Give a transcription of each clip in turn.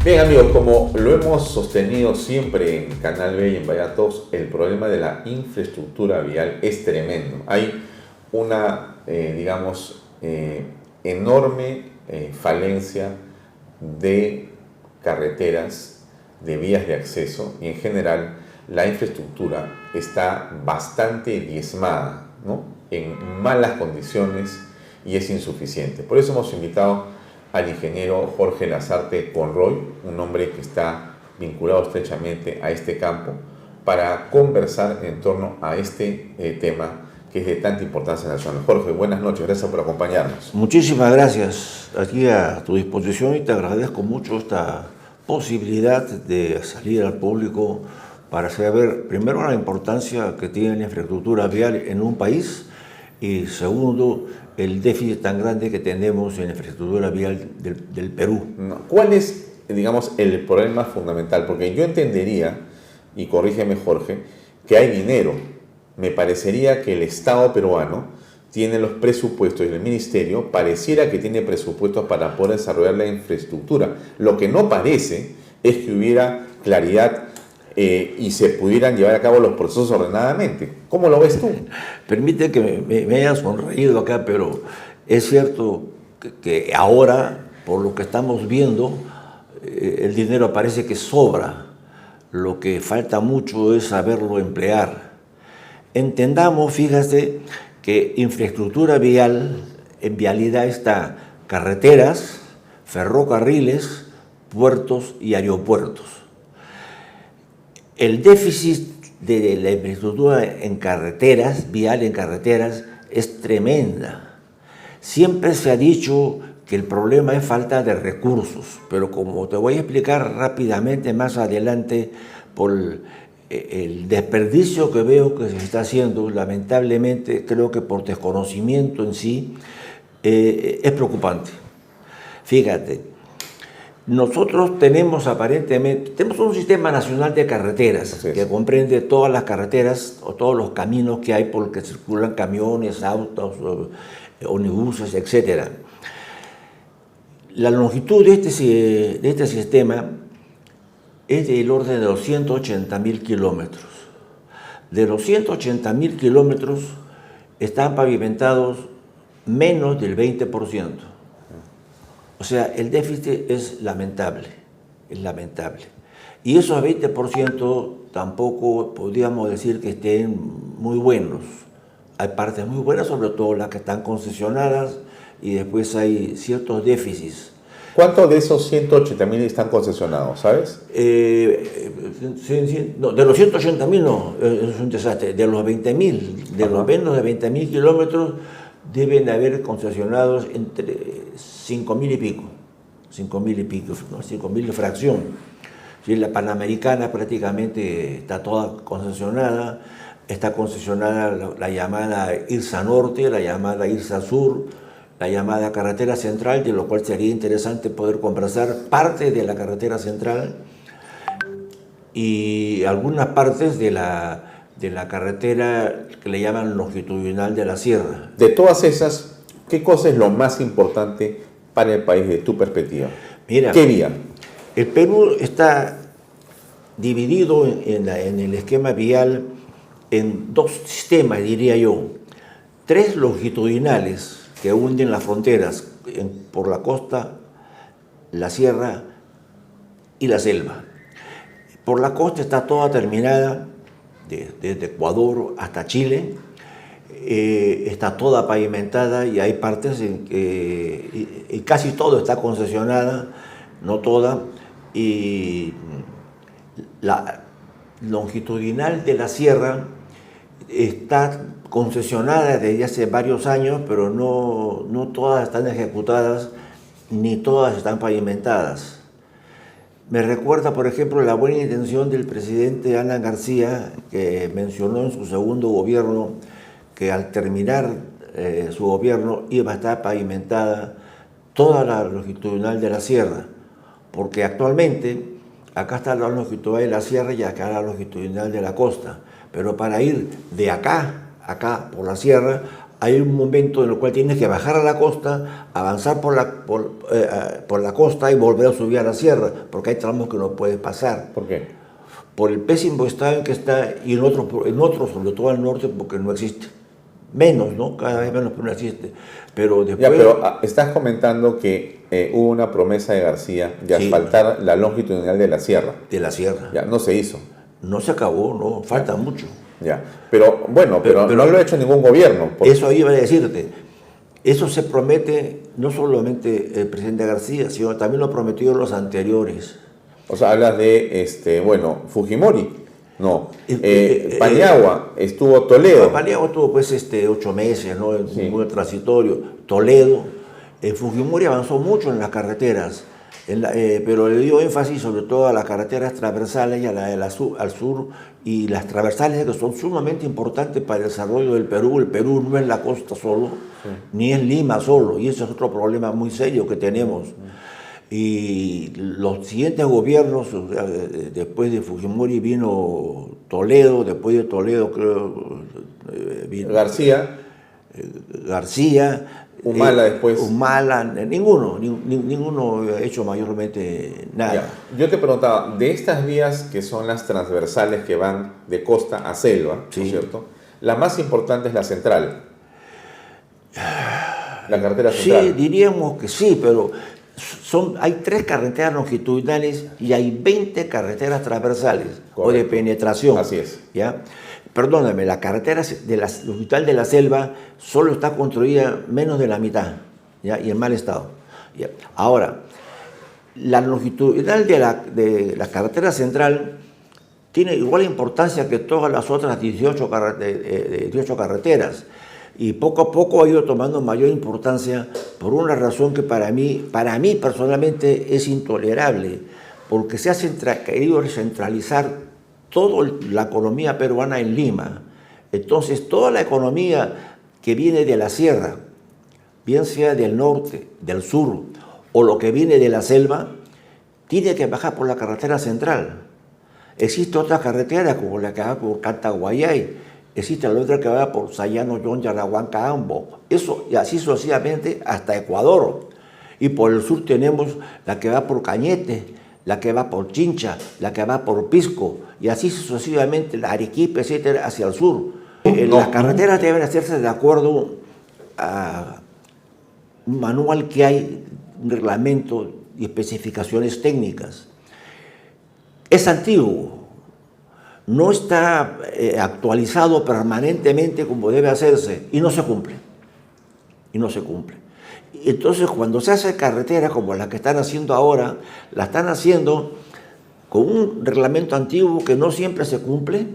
Bien amigos, como lo hemos sostenido siempre en Canal B y en Vallatos, el problema de la infraestructura vial es tremendo. Hay una, enorme falencia de carreteras, de vías de acceso y en general la infraestructura está bastante diezmada, ¿no? En malas condiciones y es insuficiente. Por eso hemos invitado al ingeniero Jorge Lasarte Conroy, un hombre que está vinculado estrechamente a este campo, para conversar en torno a este tema que es de tanta importancia nacional. Jorge, buenas noches, gracias por acompañarnos. Muchísimas gracias, aquí a tu disposición, y te agradezco mucho esta posibilidad de salir al público para saber, primero, la importancia que tiene la infraestructura vial en un país y, segundo, el déficit tan grande que tenemos en la infraestructura vial del Perú. ¿Cuál es, el problema fundamental? Porque yo entendería, y corrígeme Jorge, que hay dinero. Me parecería que el Estado peruano tiene los presupuestos y el Ministerio pareciera que tiene presupuestos para poder desarrollar la infraestructura. Lo que no parece es que hubiera claridad y se pudieran llevar a cabo los procesos ordenadamente. ¿Cómo lo ves tú? Permite que me haya sonreído acá, pero es cierto que ahora, por lo que estamos viendo, el dinero parece que sobra. Lo que falta mucho es saberlo emplear. Entendamos, fíjate, que infraestructura vial, en vialidad está carreteras, ferrocarriles, puertos y aeropuertos. El déficit de la infraestructura en carreteras, vial en carreteras, es tremenda. Siempre se ha dicho que el problema es falta de recursos, pero como te voy a explicar rápidamente más adelante, por el desperdicio que veo que se está haciendo, lamentablemente, creo que por desconocimiento en sí, es preocupante. Fíjate, nosotros tenemos un sistema nacional de carreteras que comprende todas las carreteras o todos los caminos que hay por los que circulan camiones, autos, ómnibuses, etc. La longitud de este sistema es del orden de los 180.000 kilómetros. De los 180.000 kilómetros están pavimentados menos del 20%. O sea, el déficit es lamentable, Y esos 20% tampoco podríamos decir que estén muy buenos. Hay partes muy buenas, sobre todo las que están concesionadas, y después hay ciertos déficits. ¿Cuántos de esos 180.000 están concesionados, sabes? No, de los 180.000 no, es un desastre. De los 20.000, de los menos de 20.000 kilómetros, deben haber concesionados entre 5.000 y pico, ¿no? 5.000 y fracción. Sí, la Panamericana prácticamente está toda concesionada. Está concesionada la llamada IRSA Norte, la llamada IRSA Sur, la llamada carretera central, de lo cual sería interesante poder conversar parte de la carretera central y algunas partes de la carretera que le llaman longitudinal de la sierra. De todas esas, ¿qué cosa es lo más importante para el país de tu perspectiva? Mira, ¿qué vía? El Perú está dividido en el esquema vial en dos sistemas, diría yo. 3 longitudinales que hunden las fronteras por la costa, la sierra y la selva. Por la costa está toda terminada, desde Ecuador hasta Chile, está toda pavimentada y hay partes en que y casi todo está concesionada, no toda, y la longitudinal de la sierra está concesionada desde hace varios años, pero no todas están ejecutadas, ni todas están pavimentadas. Me recuerda, por ejemplo, la buena intención del presidente Alan García, que mencionó en su segundo gobierno que al terminar su gobierno iba a estar pavimentada toda la longitudinal de la sierra, porque actualmente acá está la longitudinal de la sierra y acá la longitudinal de la costa. Pero para ir de acá por la sierra, hay un momento en el cual tienes que bajar a la costa, avanzar por la costa y volver a subir a la sierra, porque hay tramos que no puedes pasar. ¿Por qué? Por el pésimo estado en que está, y en otros, sobre todo al norte, porque no existe. Menos, ¿no? Cada vez menos, pero no existe. Pero después... Ya, pero estás comentando que hubo una promesa de García de asfaltar la longitudinal de la sierra. De la sierra. Ya, no se hizo. No se acabó, no, falta mucho. Ya, pero bueno, pero no lo ha hecho ningún gobierno. Eso iba a decirte. Eso se promete no solamente el presidente García, sino también lo prometió los anteriores. O sea, hablas de, Fujimori. No, Paniagua, estuvo Toledo. Paniagua estuvo pues 8 meses, ¿no? En Sí. un transitorio. Toledo. Fujimori avanzó mucho en las carreteras, pero le dio énfasis sobre todo a las carreteras transversales y a la al sur, y las transversales que son sumamente importantes para el desarrollo del Perú. El Perú no es la costa solo, ni es Lima solo, y ese es otro problema muy serio que tenemos. Y los siguientes gobiernos, después de Fujimori vino Toledo, después de Toledo creo vino García, Humala después. Humala, ninguno ha hecho mayormente nada. Ya. Yo te preguntaba, de estas vías que son las transversales que van de costa a selva, ¿no es cierto? La más importante es la central. La carretera central. Sí, diríamos que sí, pero hay 3 carreteras longitudinales y hay 20 carreteras transversales. Correcto. O de penetración. Así es. ¿Ya? Perdóname, la carretera longitudinal de la selva solo está construida menos de la mitad, ¿ya? Y en mal estado. ¿Ya? Ahora, la longitudinal de la carretera central tiene igual importancia que todas las otras 18 carreteras. Y poco a poco ha ido tomando mayor importancia por una razón que para mí personalmente es intolerable, porque se ha querido centralizar toda la economía peruana en Lima. Entonces, toda la economía que viene de la sierra, bien sea del norte, del sur, o lo que viene de la selva, tiene que bajar por la carretera central. Existe otra carretera, como la que va por Cantaguayay, existe la otra que va por Sayano, Yonja, Yarahuanca, Ambo. Eso, y así sucesivamente hasta Ecuador. Y por el sur tenemos la que va por Cañete, la que va por Chincha, la que va por Pisco, y así sucesivamente, la Arequipa, etcétera, hacia el sur. Las carreteras deben hacerse de acuerdo a un manual que hay, un reglamento y especificaciones técnicas. Es antiguo, no está actualizado permanentemente como debe hacerse, y no se cumple. Entonces, cuando se hace carretera como la que están haciendo ahora, la están haciendo con un reglamento antiguo que no siempre se cumple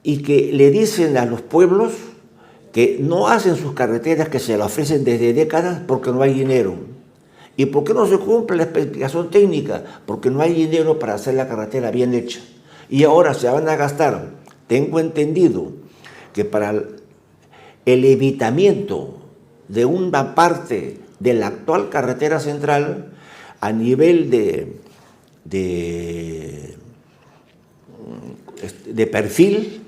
y que le dicen a los pueblos que no hacen sus carreteras, que se las ofrecen desde décadas porque no hay dinero. ¿Y por qué no se cumple la especificación técnica? Porque no hay dinero para hacer la carretera bien hecha. Y ahora se van a gastar, tengo entendido, que para el evitamiento de una parte de la actual carretera central a nivel de perfil,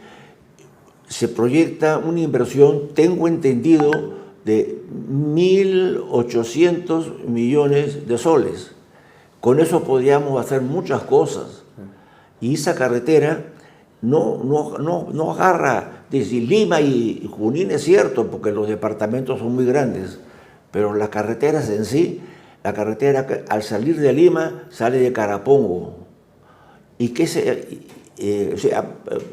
se proyecta una inversión, tengo entendido, de 1.800 millones de soles. Con eso podríamos hacer muchas cosas. Y esa carretera no agarra desde Lima y Junín, es cierto, porque los departamentos son muy grandes, pero las carreteras en sí, la carretera al salir de Lima sale de Carapongo, y que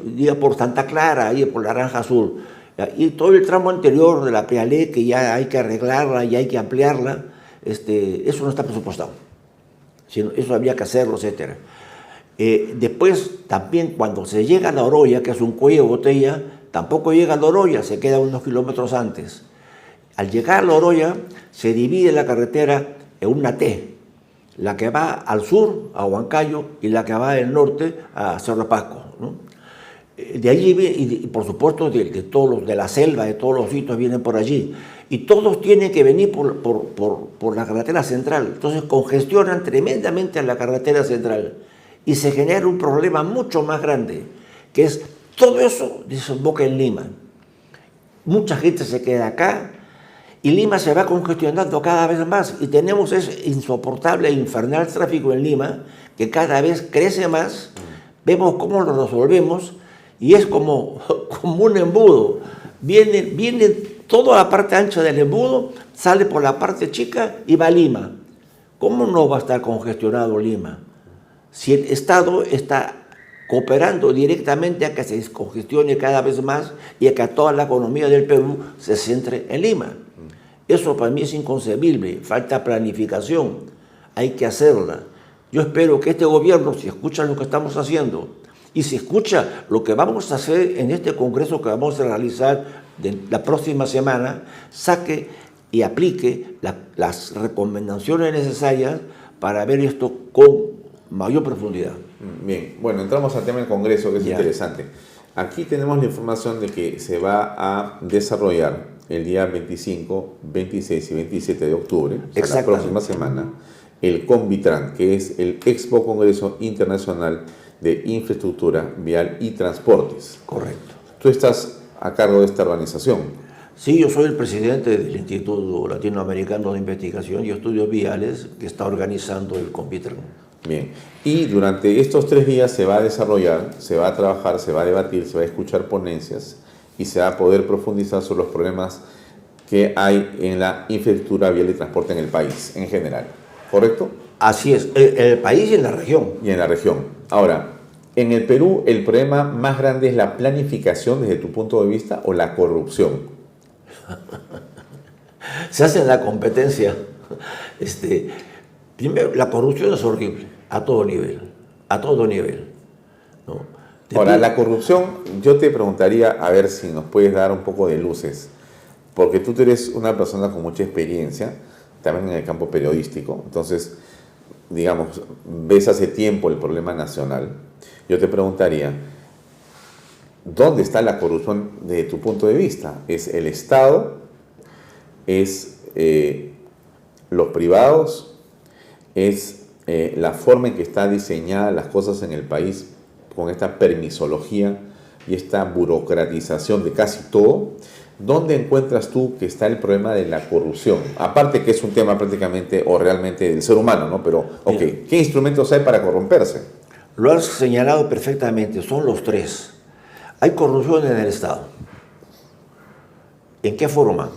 iba por Santa Clara, iba por Naranja Azul, y todo el tramo anterior de la Pialé, que ya hay que arreglarla y hay que ampliarla, eso no está presupuestado, eso había que hacerlo, etcétera. Después, también cuando se llega a La Oroya, que es un cuello de botella, tampoco llega a La Oroya, se queda unos kilómetros antes. Al llegar a La Oroya, se divide la carretera en una T, la que va al sur, a Huancayo, y la que va del norte, a Cerro Pasco, ¿no? De allí, y por supuesto, de todos los de la selva, de todos los sitios vienen por allí. Y todos tienen que venir por la carretera central. Entonces, congestionan tremendamente a la carretera central. Y se genera un problema mucho más grande, que es todo eso desemboca en Lima. mucha gente se queda acá y Lima se va congestionando cada vez más y tenemos ese insoportable e infernal tráfico en Lima que cada vez crece más. Vemos cómo lo resolvemos y es como un embudo. Viene toda la parte ancha del embudo, sale por la parte chica y va a Lima. ¿Cómo no va a estar congestionado Lima? Si el Estado está cooperando directamente a que se descongestione cada vez más y a que toda la economía del Perú se centre en Lima. Eso para mí es inconcebible, falta planificación, hay que hacerla. Yo espero que este gobierno, si escucha lo que estamos haciendo y si escucha lo que vamos a hacer en este congreso que vamos a realizar la próxima semana, saque y aplique las recomendaciones necesarias para ver esto con mayor profundidad. Bien, bueno, entramos al tema del Congreso, que es interesante. Aquí tenemos la información de que se va a desarrollar el día 25, 26 y 27 de octubre, o sea, la próxima semana, el Convitran, que es el Expo Congreso Internacional de Infraestructura Vial y Transportes. Correcto. Tú estás a cargo de esta organización. Sí, yo soy el presidente del Instituto Latinoamericano de Investigación y Estudios Viales que está organizando el Convitran. Bien, y durante estos 3 días se va a desarrollar, se va a trabajar, se va a debatir, se va a escuchar ponencias y se va a poder profundizar sobre los problemas que hay en la infraestructura vial y transporte en el país en general, ¿correcto? Así es, en el país y en la región. Y en la región. Ahora, en el Perú, ¿el problema más grande es la planificación desde tu punto de vista o la corrupción? Se hace la competencia. Primero, la corrupción es horrible, a todo nivel, ¿no? Ahora, la corrupción, yo te preguntaría, a ver si nos puedes dar un poco de luces, porque tú eres una persona con mucha experiencia, también en el campo periodístico, entonces, digamos, ves hace tiempo el problema nacional. Yo te preguntaría, ¿dónde está la corrupción desde tu punto de vista? ¿Es el Estado? ¿Es los privados? ¿Es la forma en que están diseñadas las cosas en el país con esta permisología y esta burocratización de casi todo? ¿Dónde encuentras tú que está el problema de la corrupción? Aparte que es un tema prácticamente o realmente del ser humano, ¿no? Pero, ok, ¿qué instrumentos hay para corromperse? Lo has señalado perfectamente, son los 3. Hay corrupción en el Estado. ¿En qué forma?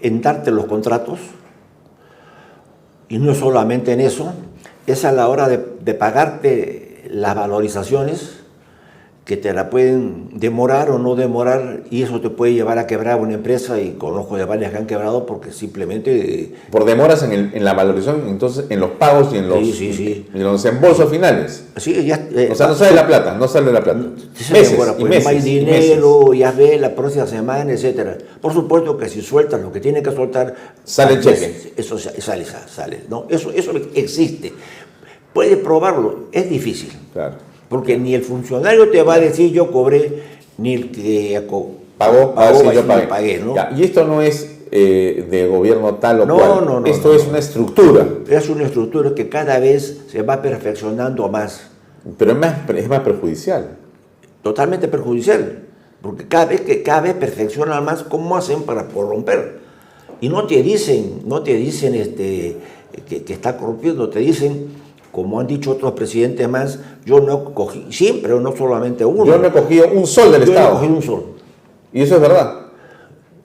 En darte los contratos, y no solamente en eso, es a la hora de pagarte las valorizaciones que te la pueden demorar o no demorar, y eso te puede llevar a quebrar una empresa, y conozco de varias que han quebrado porque simplemente... Por demoras en la valorización, entonces en los pagos y en los, sí. en los embolsos finales. Sí, ya, o sea, no sale la plata, no sale la plata. Meses, pues, no hay dinero, ya ves, la próxima semana, etcétera. Por supuesto que si sueltas lo que tiene que soltar... Sale el cheque. Eso sale, ¿no? Eso existe. Puedes probarlo, es difícil. Claro. Porque ni el funcionario te va a decir yo cobré, ni el que pagó si yo pagué, ¿no? Ya, y esto no es de gobierno tal o cual. No. Esto es una estructura. Es una estructura que cada vez se va perfeccionando más. Pero es más perjudicial. Totalmente perjudicial. Porque cada vez perfeccionan más cómo hacen para corromper. Y no te dicen que está corrompiendo, te dicen, como han dicho otros presidentes más, yo no cogí, siempre, no solamente uno. Yo no he cogido un sol del Estado. Yo no he cogido un sol. Y eso es verdad.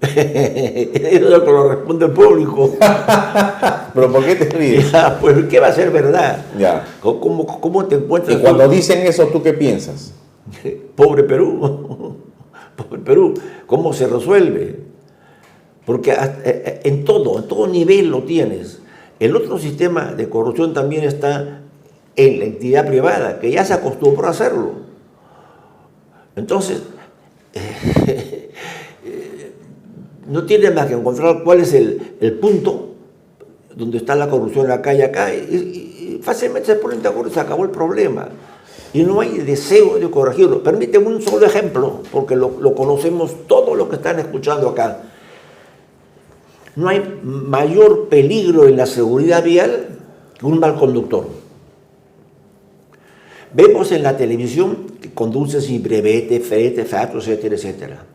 Eso es lo que lo responde el público. ¿Pero por qué te ríes? Ya, pues, ¿qué va a ser verdad? Ya. ¿Cómo te encuentras? Y cuando dicen eso, ¿tú qué piensas? Pobre Perú. Pobre Perú. ¿Cómo se resuelve? Porque en todo nivel lo tienes. El otro sistema de corrupción también está en la entidad privada, que ya se acostumbró a hacerlo. Entonces, no tiene más que encontrar cuál es el punto donde está la corrupción acá y acá, y fácilmente se ponen de acuerdo y se acabó el problema. Y no hay deseo de corregirlo. Permíteme un solo ejemplo, porque lo conocemos todos los que están escuchando acá. No hay mayor peligro en la seguridad vial que un mal conductor. Vemos en la televisión que conduce sin brevete, frete, fato, etcétera, etcétera.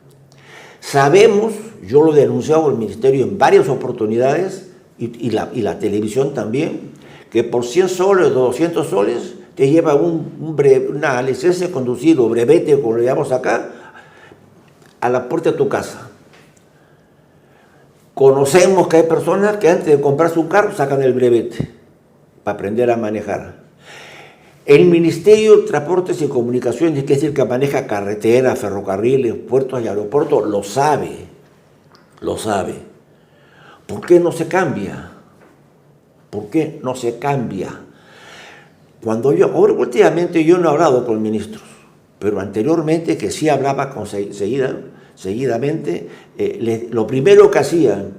Sabemos, yo lo he denunciado al Ministerio en varias oportunidades, y la televisión también, que por 100 soles o 200 soles te lleva una licencia de conducir o brevete, como le llamamos acá, a la puerta de tu casa. Conocemos que hay personas que antes de comprarse un carro sacan el brevete para aprender a manejar. El Ministerio de Transportes y Comunicaciones, que es el que maneja carreteras, ferrocarriles, puertos y aeropuertos, lo sabe. Lo sabe. ¿Por qué no se cambia? ¿Por qué no se cambia? Ahora últimamente yo no he hablado con ministros, pero anteriormente que sí hablaba seguidamente, lo primero que hacían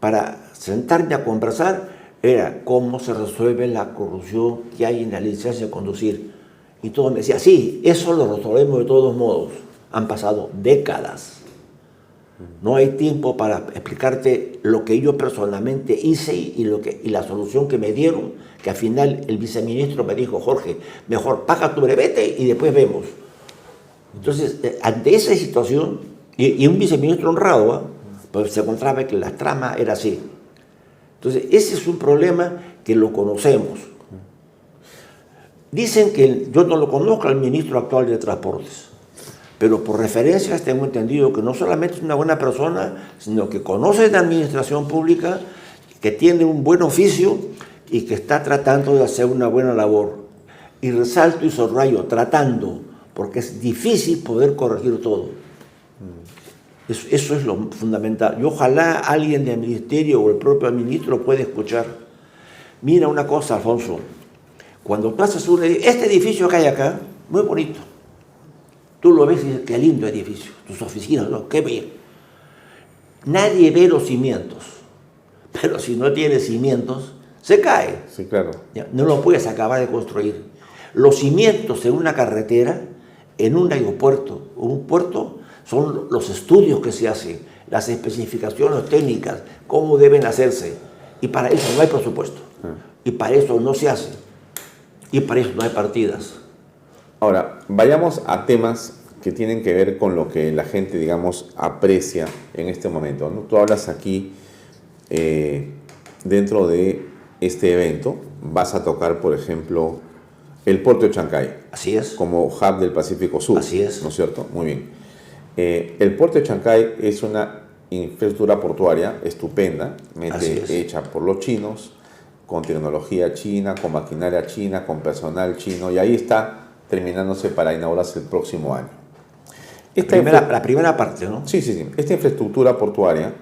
para sentarme a conversar era cómo se resuelve la corrupción que hay en la licencia de conducir. Y todos me decían, sí, eso lo resolvemos de todos modos. Han pasado décadas. No hay tiempo para explicarte lo que yo personalmente hice y la solución que me dieron, que al final el viceministro me dijo, Jorge, mejor paga tu brevete y después vemos. Entonces, ante esa situación, y un viceministro honrado, pues se encontraba que la trama era así. Entonces, ese es un problema que lo conocemos. Dicen que yo no lo conozco al ministro actual de Transportes, pero por referencias tengo entendido que no solamente es una buena persona, sino que conoce de administración pública, que tiene un buen oficio y que está tratando de hacer una buena labor. Y resalto y subrayo, tratando, porque es difícil poder corregir todo. Eso es lo fundamental. Y ojalá alguien del ministerio o el propio ministro pueda escuchar. Mira una cosa, Alfonso. Cuando tú haces este edificio que hay acá, muy bonito. Tú lo ves y dices, qué lindo edificio. Tus oficinas, ¿no? Qué bien. Nadie ve los cimientos. Pero si no tiene cimientos, se cae. Sí, claro. No lo puedes acabar de construir. Los cimientos en una carretera, en un aeropuerto o un puerto, son los estudios que se hacen, las especificaciones técnicas, cómo deben hacerse. Y para eso no hay presupuesto. Y para eso no se hace. Y para eso no hay partidas. Ahora, vayamos a temas que tienen que ver con lo que la gente, digamos, aprecia en este momento, ¿no? Tú hablas aquí, dentro de este evento, vas a tocar, por ejemplo, el puerto de Chancay. Así es. Como hub del Pacífico Sur. Así es. ¿No es cierto? Muy bien. El puerto de Chancay es una infraestructura portuaria estupendamente hecha por los chinos, con tecnología china, con maquinaria china, con personal chino, y ahí está terminándose para inaugurarse el próximo año. La primera parte, ¿no? Sí. Esta infraestructura portuaria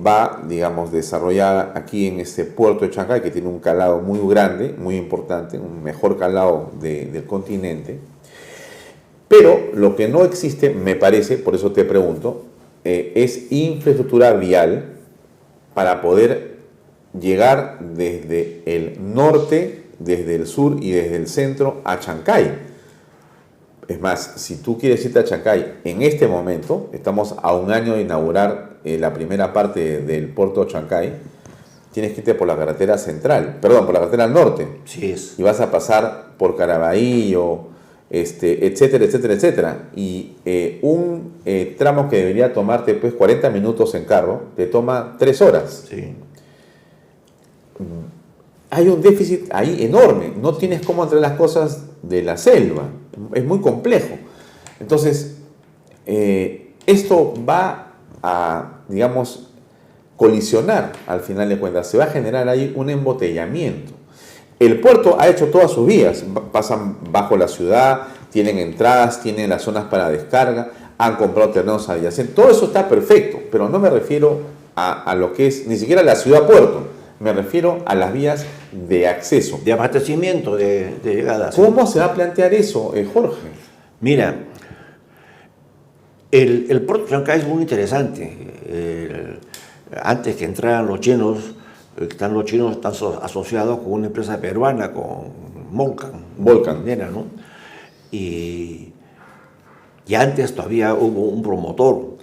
va, digamos, desarrollada aquí en este puerto de Chancay, que tiene un calado muy grande, muy importante, un mejor calado del continente. Pero lo que no existe, me parece, por eso te pregunto, es infraestructura vial para poder llegar desde el norte, desde el sur y desde el centro a Chancay. Es más, si tú quieres irte a Chancay en este momento, estamos a un año de inaugurar la primera parte del puerto de Chancay, tienes que irte por la carretera central, perdón, por la carretera al norte. Sí es. Y vas a pasar por Caraballo, etcétera, etcétera, etcétera. Y un tramo que debería tomarte pues 40 minutos en carro, te toma 3 horas. Sí. Hay un déficit ahí enorme. No tienes cómo entrar las cosas de la selva. Es muy complejo. Entonces, esto va a, digamos, colisionar al final de cuentas. Se va a generar ahí un embotellamiento. El puerto ha hecho todas sus vías. Pasan bajo la ciudad, tienen entradas, tienen las zonas para descarga, han comprado terrenos adyacentes. Todo eso está perfecto, pero no me refiero a lo que es ni siquiera la ciudad-puerto. Me refiero a las vías de acceso. De abastecimiento, de llegada. ¿Cómo se va a plantear eso, Jorge? Mira, el puerto de Chancay es muy interesante. Antes que entraran los chinos, están asociados con una empresa peruana, con Volcan. ¿No? Y antes todavía hubo un promotor.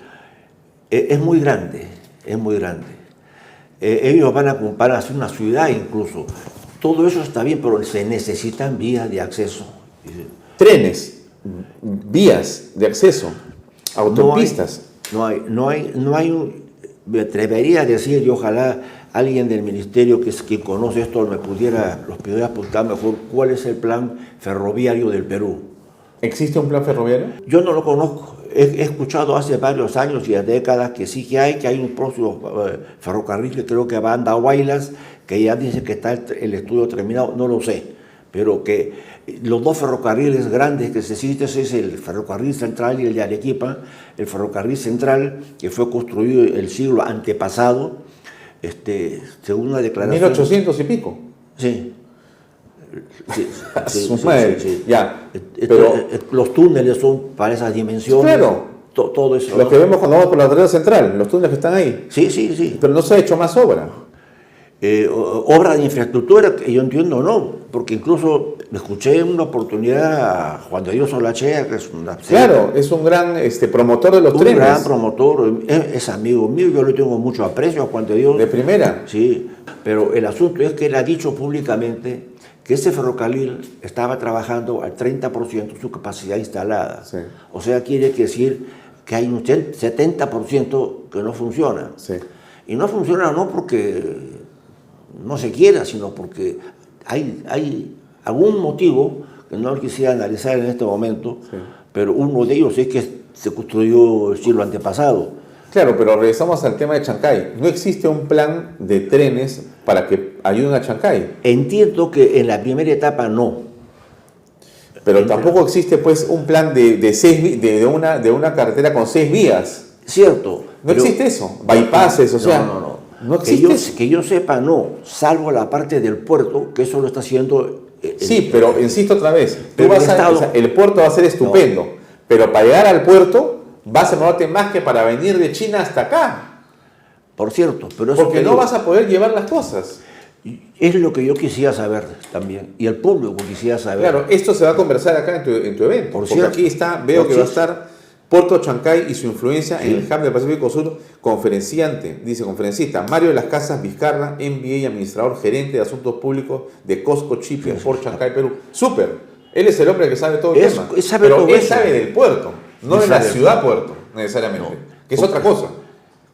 Es muy grande. Ellos van a hacer una ciudad incluso. Todo eso está bien, pero se necesitan vías de acceso. Trenes, vías de acceso, autopistas. Me atrevería a decir, y ojalá alguien del ministerio que es quien conoce esto los pudiera apuntar mejor, ¿cuál es el plan ferroviario del Perú? ¿Existe un plan ferroviario? Yo no lo conozco. He escuchado hace varios años y décadas que sí que hay un próximo ferrocarril que creo que va a Andahuaylas, que ya dice que está el estudio terminado, no lo sé, pero que los dos ferrocarriles grandes que se existen es el ferrocarril central y el de Arequipa. El ferrocarril central, que fue construido el siglo antepasado, según una declaración... 1800 y pico. Sí. Sí. Ya, pero los túneles son para esas dimensiones. Claro. Todo eso. Lo que vemos cuando vamos por la carretera central, los túneles que están ahí. Sí. Pero no se ha hecho más obra. Obra de infraestructura, que yo entiendo, no, porque incluso me escuché en una oportunidad a Juan de Dios Olachea, que es una... Claro, es un gran promotor de los trenes. Un gran promotor, es amigo mío, yo le tengo mucho aprecio a Juan de Dios. De primera. Sí, pero el asunto es que él ha dicho públicamente que ese ferrocarril estaba trabajando al 30% de su capacidad instalada. Sí. O sea, quiere decir que hay un 70% que no funciona. Sí. Y no funciona no porque no se quiera, sino porque hay algún motivo que no lo quisiera analizar en este momento, sí. Pero uno de ellos es que se construyó el siglo antepasado. Claro, pero regresamos al tema de Chancay. No existe un plan de trenes para que ayuden a Chancay. Entiendo que en la primera etapa no. Pero tampoco existe pues un plan de una carretera con 6 vías. Cierto. No existe eso. Bypasses, o sea... No existe. Que yo sepa, no. Salvo la parte del puerto, que eso lo está haciendo... Sí, pero insisto otra vez. El puerto va a ser estupendo. No. Pero para llegar al puerto vas a demorarte más que para venir de China hasta acá. Por cierto. Pero eso porque no vas a poder llevar las cosas. Es lo que yo quisiera saber también. Y el público quisiera saber. Claro, esto se va a conversar acá en tu evento. Por porque cierto. Aquí está, veo que va a estar Puerto Chancay y su influencia en el hub del Pacífico Sur. Conferenciante, dice conferencista Mario de las Casas Vizcarra, MBA y administrador gerente de asuntos públicos de Costco Chip en Port Chancay, Perú. ¡Súper! Él es el hombre que sabe todo el tema. Pero él sabe del puerto, no de la ciudad puerto, necesariamente. Que es otra cosa.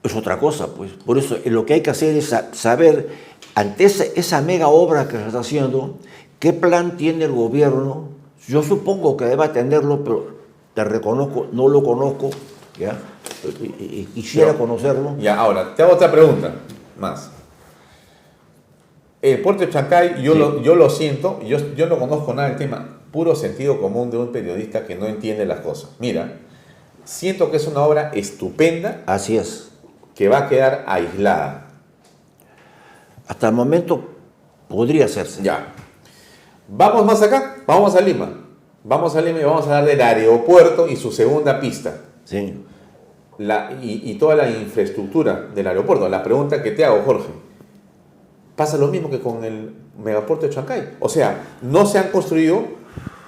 Es otra cosa, pues. Por eso lo que hay que hacer es saber, ante esa mega obra que se está haciendo, qué plan tiene el gobierno. Yo supongo que deba tenerlo, pero te reconozco, no lo conozco, ¿ya? Y quisiera conocerlo. Ya, ahora, te hago otra pregunta más. El puerto de Chancay, yo lo siento, yo no conozco nada del tema, puro sentido común de un periodista que no entiende las cosas. Mira, siento que es una obra estupenda. Así es. Que va a quedar aislada. Hasta el momento podría hacerse. Ya. Vamos más acá, vamos a Lima. Vamos a Lima y vamos a hablar del aeropuerto y su segunda pista. Sí. Y toda la infraestructura del aeropuerto. La pregunta que te hago, Jorge, pasa lo mismo que con el megapuerto de Chancay. O sea, no se han construido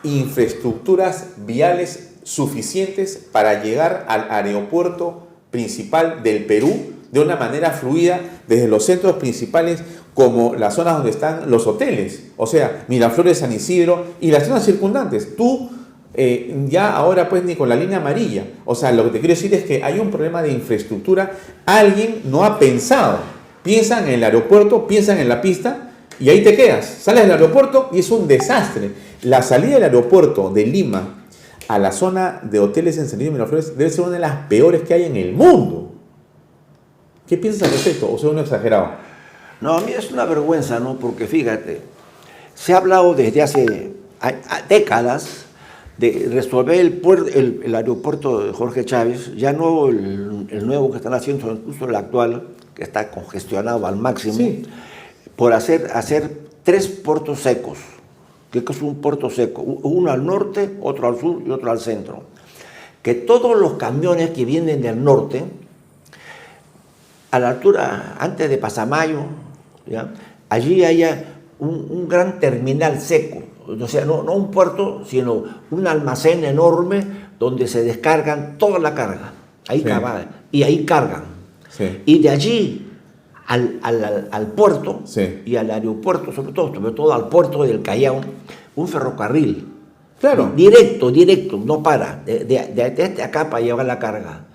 infraestructuras viales suficientes para llegar al aeropuerto principal del Perú de una manera fluida desde los centros principales como las zonas donde están los hoteles, o sea, Miraflores, San Isidro y las zonas circundantes. Tú ya ahora pues ni con la línea amarilla, o sea, lo que te quiero decir es que hay un problema de infraestructura, alguien no ha pensado, piensan en el aeropuerto, piensan en la pista y ahí te quedas, sales del aeropuerto y es un desastre. La salida del aeropuerto de Lima a la zona de hoteles en San Isidro y Miraflores debe ser una de las peores que hay en el mundo. ¿Qué piensas al respecto? ¿O soy un exagerado? No, a mí es una vergüenza, ¿no? Porque fíjate, se ha hablado desde hace décadas de resolver el aeropuerto de Jorge Chávez, ya no el nuevo que están haciendo, incluso el actual, que está congestionado al máximo, sí. Por hacer 3 puertos secos. ¿Qué es un puerto seco? Uno al norte, otro al sur y otro al centro. Que todos los camiones que vienen del norte, a la altura, antes de Pasamayo, ¿ya? Allí haya un gran terminal seco, o sea, no un puerto, sino un almacén enorme donde se descargan toda la carga, ahí sí. Y ahí cargan. Sí. Y de allí al puerto sí. Y al aeropuerto, sobre todo al puerto del Callao, un ferrocarril. Claro. Directo, no para, de acá para llevar la carga.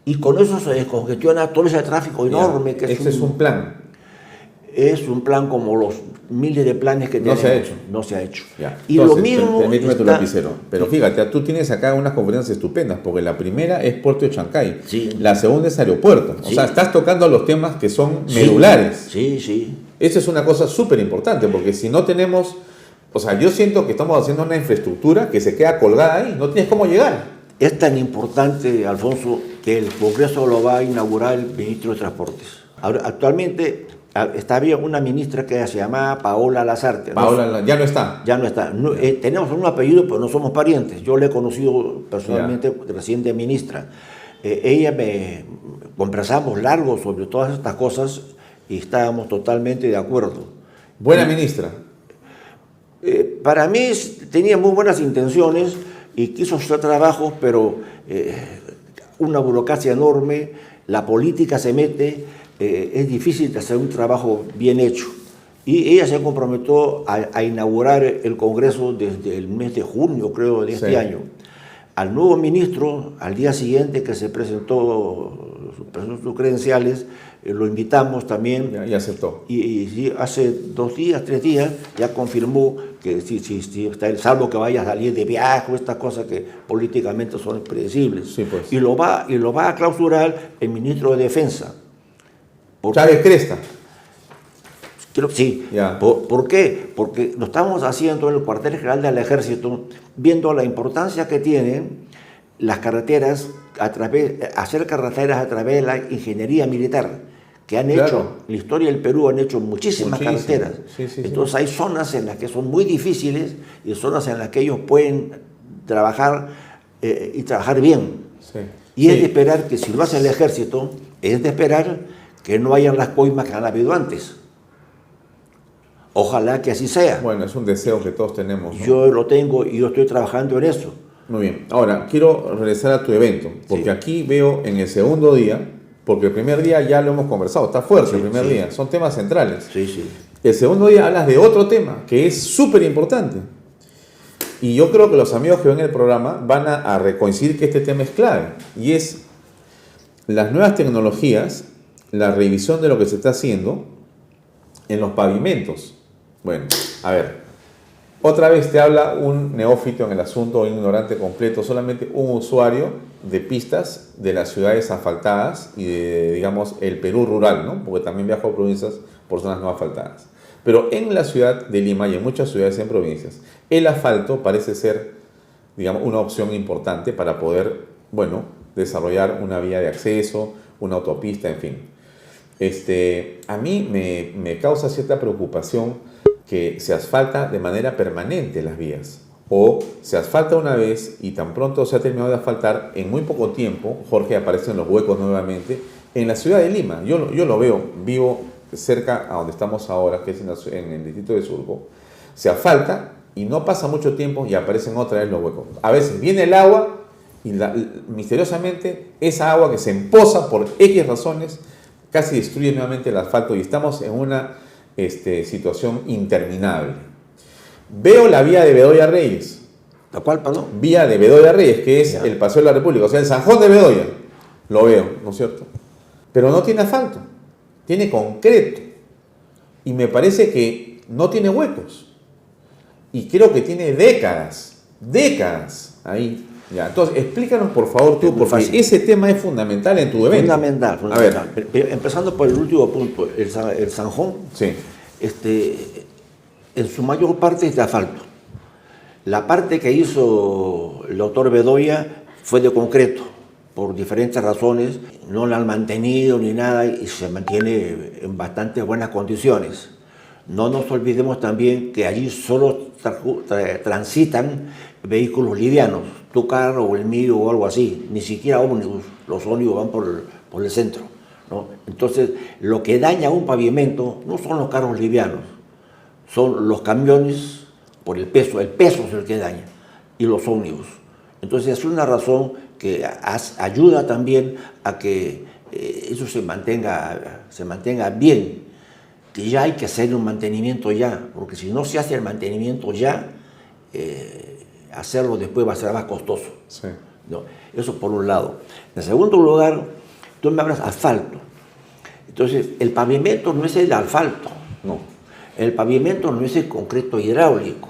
y con eso se descongestiona todo ese tráfico enorme Ya, que este es un plan. Es un plan como los miles de planes que tenemos. No se ha hecho. No se ha hecho. Ya. Y entonces, lo mismo permíteme tu está- lapicero. Pero fíjate, tú tienes acá unas conferencias estupendas, porque la primera es Puerto de Chancay, Sí. la segunda es aeropuerto. O Sí. sea, estás tocando los temas que son Sí, medulares. Sí, sí. Eso es una cosa súper importante, porque si no tenemos, o sea, yo siento que estamos haciendo una infraestructura que se queda colgada ahí, no tienes cómo llegar. Es tan importante, Alfonso, que el Congreso lo va a inaugurar el ministro de Transportes. Ahora, actualmente había una ministra que se llamaba Paola Lazarte. Paola, ya no está. Ya no está. No, tenemos un apellido, pero no somos parientes. Yo le he conocido personalmente, recién de ministra. Conversamos largo sobre todas estas cosas y estábamos totalmente de acuerdo. Buena ministra. Para mí tenía muy buenas intenciones y quiso hacer trabajos, pero una burocracia enorme, la política se mete, es difícil de hacer un trabajo bien hecho. Y ella se comprometió a inaugurar el Congreso desde el mes de junio, creo, de este año. Al nuevo ministro, al día siguiente que se presentó sus credenciales, lo invitamos también. Y aceptó. Y sí, hace 2 días, 3 días, ya confirmó que sí está el salvo que vaya a salir de viaje, estas cosas que políticamente son impredecibles. Sí, pues. Y lo va a clausurar el ministro de Defensa. Chávez Cresta. Creo que sí. Ya. ¿Por qué? Porque lo estamos haciendo en el cuartel general del Ejército, viendo la importancia que tienen las carreteras, hacer carreteras a través de la ingeniería militar, que han hecho, en la historia del Perú han hecho muchísimas carreteras. Sí, sí, Entonces hay zonas en las que son muy difíciles y zonas en las que ellos pueden trabajar y trabajar bien. Sí. Y es de esperar que si lo hace el Ejército, es de esperar que no hayan las coimas que han habido antes. Ojalá que así sea. Bueno, es un deseo que todos tenemos, ¿no? Yo lo tengo y yo estoy trabajando en eso. Muy bien. Ahora, quiero regresar a tu evento, porque Sí. aquí veo en el segundo día, porque el primer día ya lo hemos conversado, está fuerte Sí, el primer sí. día, son temas centrales. Sí, sí. El segundo día hablas de otro tema que es súper importante. Y yo creo que los amigos que ven el programa van a recoincidir que este tema es clave. Y es las nuevas tecnologías, la revisión de lo que se está haciendo en los pavimentos. Bueno, a ver, otra vez te habla un neófito en el asunto, un ignorante completo, solamente un usuario de pistas de las ciudades asfaltadas y de, digamos, el Perú rural, ¿no? Porque también viajo a provincias por zonas no asfaltadas. Pero en la ciudad de Lima y en muchas ciudades en provincias, el asfalto parece ser, digamos, una opción importante para poder, bueno, desarrollar una vía de acceso, una autopista, en fin. A mí me causa cierta preocupación que se asfalta de manera permanente las vías, o se asfalta una vez y tan pronto se ha terminado de asfaltar, en muy poco tiempo, Jorge, aparecen los huecos nuevamente en la ciudad de Lima. Yo lo veo, vivo cerca a donde estamos ahora, que es en el distrito de Surco. Se asfalta y no pasa mucho tiempo y aparecen otra vez los huecos. A veces viene el agua y misteriosamente esa agua que se empoza por X razones casi destruye nuevamente el asfalto y estamos en una situación interminable. Veo la vía de Bedoya Reyes. ¿La cual, perdón? Vía de Bedoya Reyes, que es Ya. el Paseo de la República, o sea, el Sanjón de Bedoya. Lo veo, ¿no es cierto? Pero no tiene asfalto, tiene concreto. Y me parece que no tiene huecos. Y creo que tiene décadas ahí. Ya, entonces, explícanos por favor tú, Es muy porque fácil. ese tema es fundamental en tu evento. Fundamental. A ver, Empezando por el último punto, el Sanjón, sí, en su mayor parte es de asfalto. La parte que hizo el doctor Bedoya fue de concreto, por diferentes razones. No la han mantenido ni nada y se mantiene en bastante buenas condiciones. No nos olvidemos también que allí solo transitan vehículos livianos, tu carro o el mío o algo así, ni siquiera ómnibus. Los ómnibus van por el centro, ¿no? Entonces, lo que daña un pavimento no son los carros livianos, son los camiones por el peso es el que daña, y los ómnibus. Entonces, es una razón que ayuda también a que eso se mantenga bien, que ya hay que hacer un mantenimiento ya, porque si no se hace el mantenimiento ya, hacerlo después va a ser más costoso. sí. ¿no? Eso por un lado. En segundo lugar, tú me hablas asfalto. Entonces, el pavimento no es el asfalto, no. El pavimento no es el concreto hidráulico,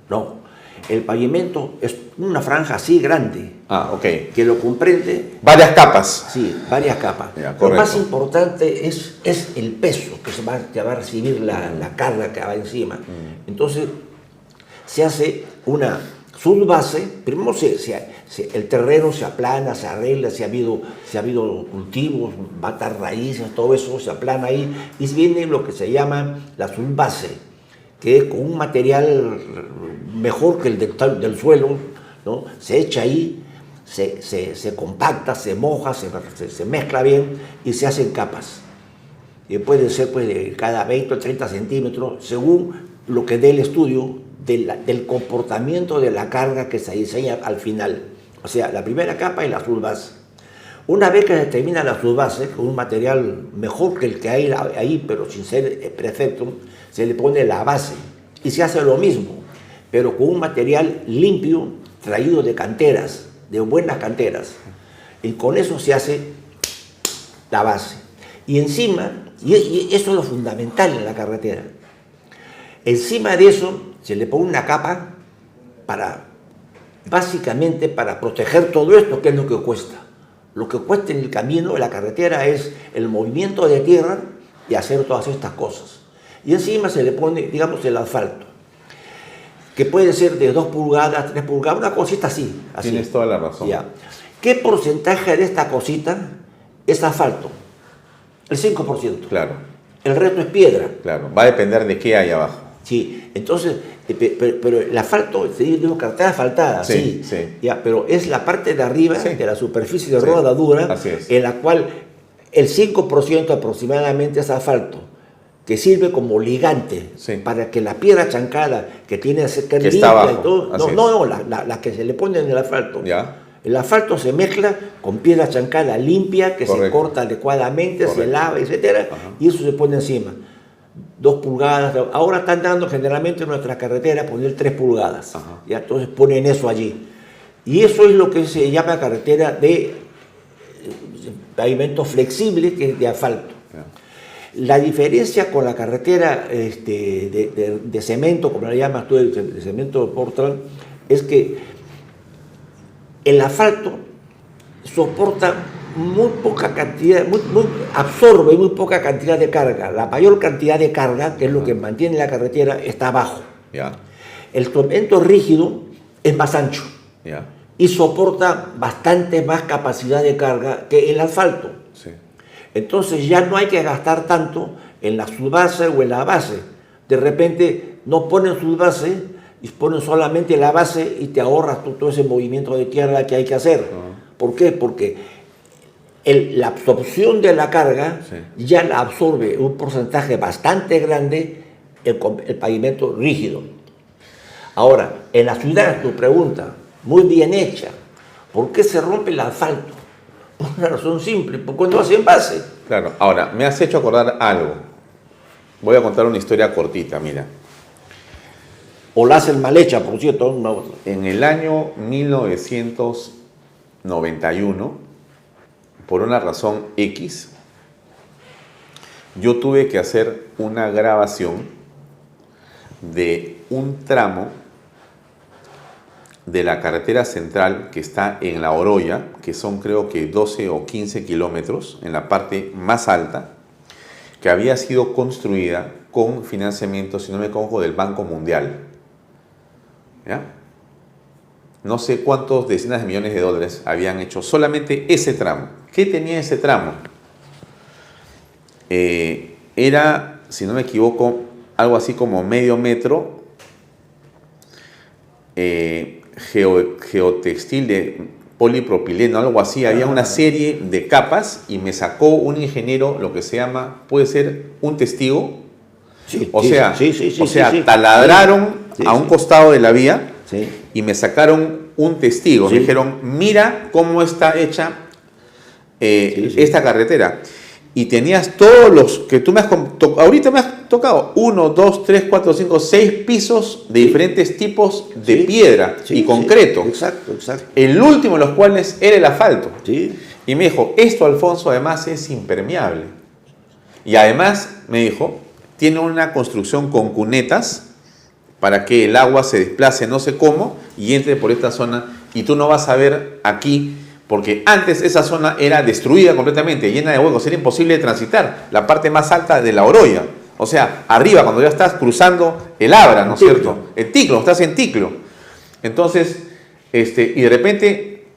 no. El pavimento es una franja así grande. Que lo comprende. Varias capas. Sí, varias capas. Ya, lo más importante es el peso que va a recibir la carga que va encima. Entonces, se hace una subbase. Primero el terreno se aplana, se arregla, si ha habido cultivos, matar raíces, todo eso se aplana ahí. Y viene lo que se llama la subbase, que es con un material mejor que el del suelo, ¿no? Se echa ahí, se compacta, se moja, se mezcla bien y se hacen capas. Y puede ser pues, de cada 20 o 30 centímetros, según lo que dé el estudio del comportamiento de la carga que se diseña al final. O sea, la primera capa y la subbase. Una vez que se termina la subbase, con un material mejor que el que hay ahí, pero sin ser perfecto, se le pone la base y se hace lo mismo, pero con un material limpio, traído de canteras, de buenas canteras. Y con eso se hace la base. Y encima, y eso es lo fundamental en la carretera, encima de eso se le pone una capa básicamente para proteger todo esto, que es lo que cuesta. Lo que cuesta en el camino de la carretera es el movimiento de tierra y hacer todas estas cosas. Y encima se le pone, digamos, el asfalto, que puede ser de 2 pulgadas, 3 pulgadas, una cosita así. Tienes toda la razón. Ya. ¿Qué porcentaje de esta cosita es asfalto? El 5%. Claro. El resto es piedra. Claro, va a depender de qué hay abajo. Sí, entonces, pero el asfalto, digo, carretera asfaltada, sí. Ya, pero es la parte de arriba de la superficie de rodadura, en la cual el 5% aproximadamente es asfalto, que sirve como ligante para que la piedra chancada que tiene que limpia abajo, y todo, la que se le pone en el asfalto. Ya. El asfalto se mezcla con piedra chancada limpia que se corta adecuadamente, se lava, etcétera, y eso se pone encima. 2 pulgadas, ahora están dando generalmente en nuestra carretera poner 3 pulgadas, ya, entonces ponen eso allí. Y eso es lo que se llama carretera de pavimento flexible, que es de asfalto. La diferencia con la carretera de cemento, como la llamas tú, de cemento Portland, es que el asfalto soporta muy poca cantidad, absorbe muy poca cantidad de carga. La mayor cantidad de carga, que es lo que mantiene la carretera, está abajo. El cemento rígido es más ancho y soporta bastante más capacidad de carga que el asfalto. Entonces ya no hay que gastar tanto en la subbase o en la base. De repente no ponen subbase y ponen solamente la base y te ahorras todo ese movimiento de tierra que hay que hacer. ¿Por qué? Porque la absorción de la carga ya la absorbe un porcentaje bastante grande el pavimento rígido. Ahora, en la ciudad, tu pregunta, muy bien hecha, ¿por qué se rompe el asfalto? Por una razón simple, porque no hacen base. Claro, ahora, me has hecho acordar algo. Voy a contar una historia cortita, mira. O la hacen mal hecha, por cierto. No. En el año 1991, por una razón X, yo tuve que hacer una grabación de un tramo de la carretera central que está en La Oroya, que son creo que 12 o 15 kilómetros, en la parte más alta, que había sido construida con financiamiento, si no me equivoco, del Banco Mundial. ¿Ya? No sé cuántos decenas de millones de dólares habían hecho solamente ese tramo. ¿Qué tenía ese tramo? Era, si no me equivoco, algo así como medio metro, geotextil de polipropileno, algo así. Había una serie de capas y me sacó un ingeniero, lo que se llama, puede ser un testigo. Taladraron a un costado de la vía y me sacaron un testigo. Me dijeron, mira cómo está hecha esta carretera. Y tenías todos los que tú ahorita me has tocado 1, 2, 3, 4, 5, 6 pisos de diferentes tipos de piedra y concreto. Exacto, exacto. El último de los cuales era el asfalto. Sí. Y me dijo, esto, Alfonso, además es impermeable. Y además, me dijo, tiene una construcción con cunetas para que el agua se desplace no sé cómo y entre por esta zona. Y tú no vas a ver aquí, porque antes esa zona era destruida completamente, llena de huecos, era imposible de transitar. La parte más alta de la Oroya. O sea, arriba, cuando ya estás cruzando el Abra, ¿no es cierto? El Ticlo, estás en Ticlo. Entonces, y de repente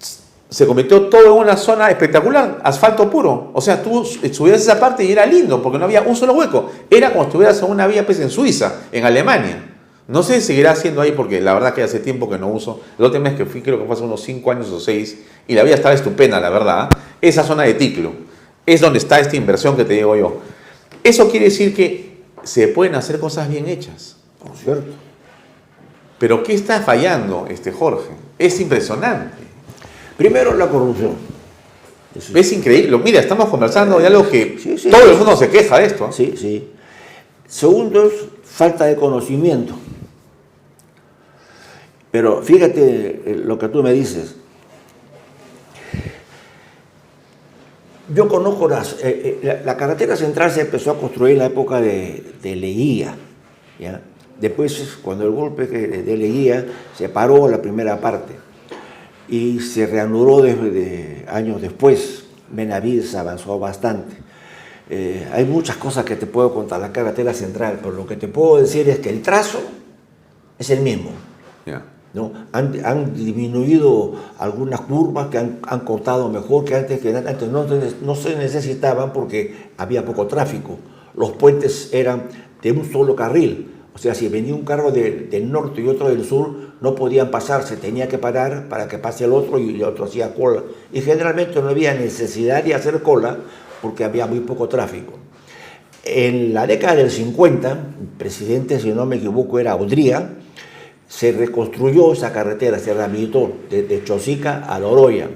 se convirtió todo en una zona espectacular, asfalto puro. O sea, tú subías esa parte y era lindo, porque no había un solo hueco. Era como si estuvieras en una vía pues, en Suiza, en Alemania. No sé si seguirá siendo ahí, porque la verdad que hace tiempo que no uso. El otro mes que fui, creo que fue hace unos 5 años o 6, y la vía estaba estupenda, la verdad. Esa zona de Ticlo es donde está esta inversión que te digo yo. Eso quiere decir que se pueden hacer cosas bien hechas. Por cierto. Pero ¿qué está fallando, Jorge? Es impresionante. Primero, la corrupción. Es increíble. Mira, estamos conversando de algo que Sí, todo el mundo se queja de esto. Sí, sí. Segundo, es falta de conocimiento. Pero fíjate lo que tú me dices. Yo conozco la carretera central se empezó a construir en la época de Leguía, ¿ya? Después, cuando el golpe de Leguía se paró la primera parte y se reanudó años después. Benavides avanzó bastante. Hay muchas cosas que te puedo contar la carretera central, pero lo que te puedo decir es que el trazo es el mismo. Yeah. ¿No? Han disminuido algunas curvas que han cortado mejor que antes no se necesitaban porque había poco tráfico. Los puentes eran de un solo carril. O sea, si venía un carro del norte y otro del sur, no podían pasar, se tenía que parar para que pase el otro y el otro hacía cola. Y generalmente no había necesidad de hacer cola porque había muy poco tráfico. En la década del 50, el presidente, si no me equivoco, era Odría, se reconstruyó esa carretera, se rehabilitó de Chosica a La Oroya.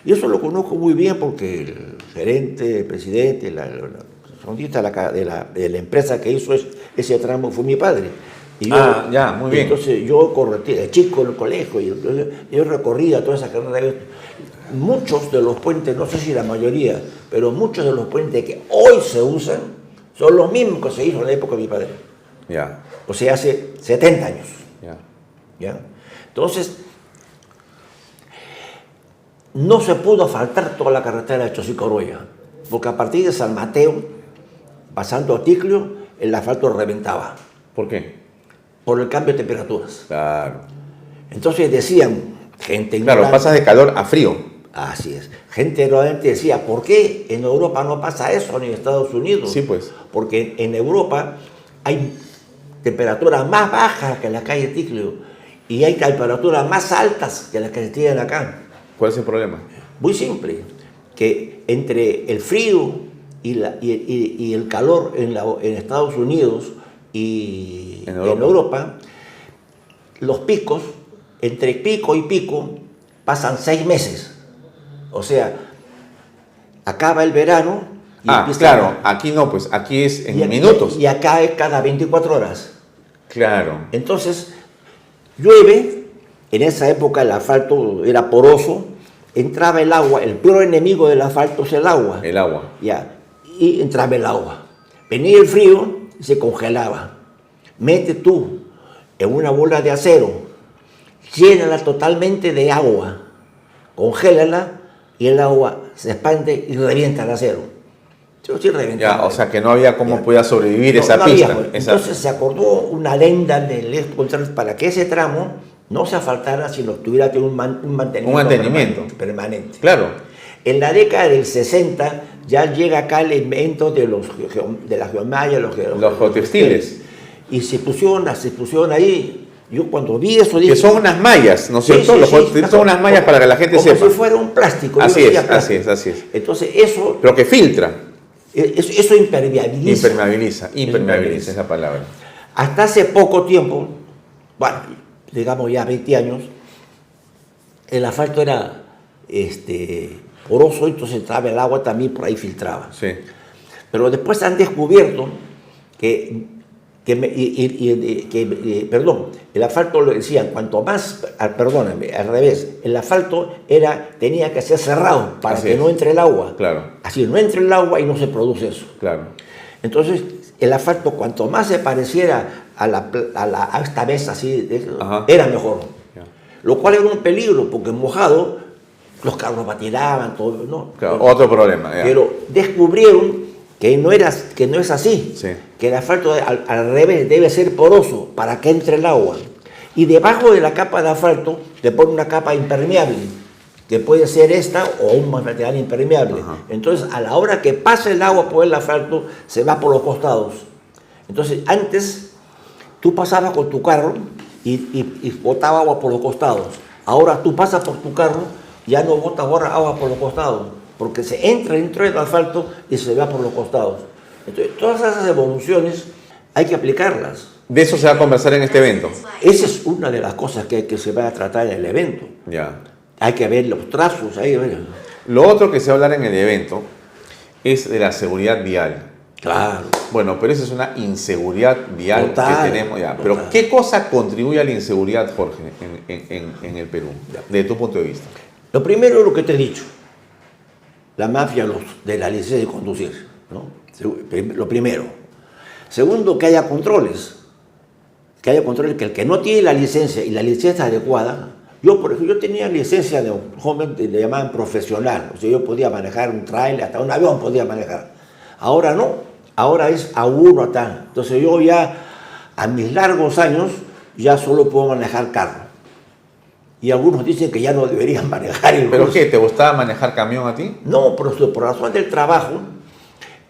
Y eso lo conozco muy bien porque el gerente, el presidente, de la empresa que hizo ese tramo fue mi padre. Y yo, muy bien. Entonces yo corrí, de chico en el colegio, y yo recorría toda esa carretera. Muchos de los puentes, no sé si la mayoría, pero muchos de los puentes que hoy se usan son los mismos que se hizo en la época de mi padre. Yeah. O sea, hace 70 años. Yeah. ¿Ya? Entonces, no se pudo asfaltar toda la carretera de Chosica a Oroya, porque a partir de San Mateo, pasando a Ticlio, el asfalto reventaba. ¿Por qué? Por el cambio de temperaturas. Claro. Entonces decían, gente ignorante. Claro, pasas de calor a frío. Así es. Gente ignorante decía, ¿por qué en Europa no pasa eso ni en Estados Unidos? Sí, pues. Porque en Europa hay temperaturas más bajas que en la calle Ticlio y hay temperaturas más altas que las que se tienen acá. ¿Cuál es el problema? Muy simple, que entre el frío y el calor en Estados Unidos y en Europa, los picos, entre pico y pico, pasan 6 meses. O sea, acaba el verano y empieza claro, aquí no, pues aquí es en minutos. Y acá es cada 24 horas. Claro. Entonces, llueve, en esa época el asfalto era poroso, entraba el agua, el peor enemigo del asfalto es el agua. El agua. Ya, y entraba el agua. Venía el frío y se congelaba. Mete tú en una bola de acero, llénala totalmente de agua, congélala y el agua se expande y revienta el acero. Sí, ya, o sea que no había cómo podía sobrevivir esa pista. Entonces se acordó una leyenda del González para que ese tramo no se asfaltara sino tuviera un mantenimiento permanente. Claro. En la década del 60 ya llega acá el invento de la geomalla, los geotextiles. Y se pusieron ahí. Yo cuando vi eso dije... Que son unas mallas, ¿no es cierto? Los geotextiles son unas mallas para que la gente sepa. Como si fuera un plástico. Así es. Entonces eso... Pero que filtra. Eso impermeabiliza. Impermeabiliza es la palabra. Hasta hace poco tiempo, bueno, digamos ya 20 años, el asfalto era poroso, entonces entraba el agua también por ahí filtraba. Sí. Pero después han descubierto que perdón, el asfalto lo decían, cuanto más, perdóname, al revés, el asfalto tenía que ser cerrado para Así que es. no entre el agua. Claro. Así no entra el agua y no se produce eso. Claro. Entonces, el asfalto, cuanto más se pareciera a esta mesa así, Ajá. era mejor. Ya. Lo cual era un peligro, porque mojado los carros patinaban, todo, ¿no? Claro, otro problema. Ya. Pero descubrieron que no es así, Sí. que el asfalto al revés debe ser poroso para que entre el agua. Y debajo de la capa de asfalto te pone una capa impermeable, que puede ser esta o un material impermeable. Ajá. Entonces, a la hora que pase el agua por el asfalto, se va por los costados. Entonces, antes tú pasabas con tu carro y botaba agua por los costados. Ahora tú pasas por tu carro, ya no botas ahora agua por los costados, porque se entra dentro del asfalto y se va por los costados. Entonces, todas esas evoluciones hay que aplicarlas. De eso se va a conversar en este evento. Esa es una de las cosas que se va a tratar en el evento. Ya. Hay que ver los trazos, hay que ver. Lo otro que se va a hablar en el evento es de la seguridad vial. Claro. Bueno, pero esa es una inseguridad vial Total, que tenemos ya. total. Pero ¿qué cosa contribuye a la inseguridad, Jorge, en el Perú, desde tu punto de vista? Lo primero es lo que te he dicho. La mafia de la licencia de conducir, ¿no? Lo primero. Segundo, que haya controles. Que haya controles, que el que no tiene la licencia y la licencia adecuada. Yo, por ejemplo, yo tenía licencia de joven, le llamaban profesional. O sea, yo podía manejar un tráiler, hasta un avión podía manejar. Ahora no. Ahora es A1 hasta. Entonces yo ya, a mis largos años, ya solo puedo manejar carro. Y algunos dicen que ya no deberían manejar. ¿Pero qué? ¿Te gustaba manejar camión a ti? No, por razón del trabajo,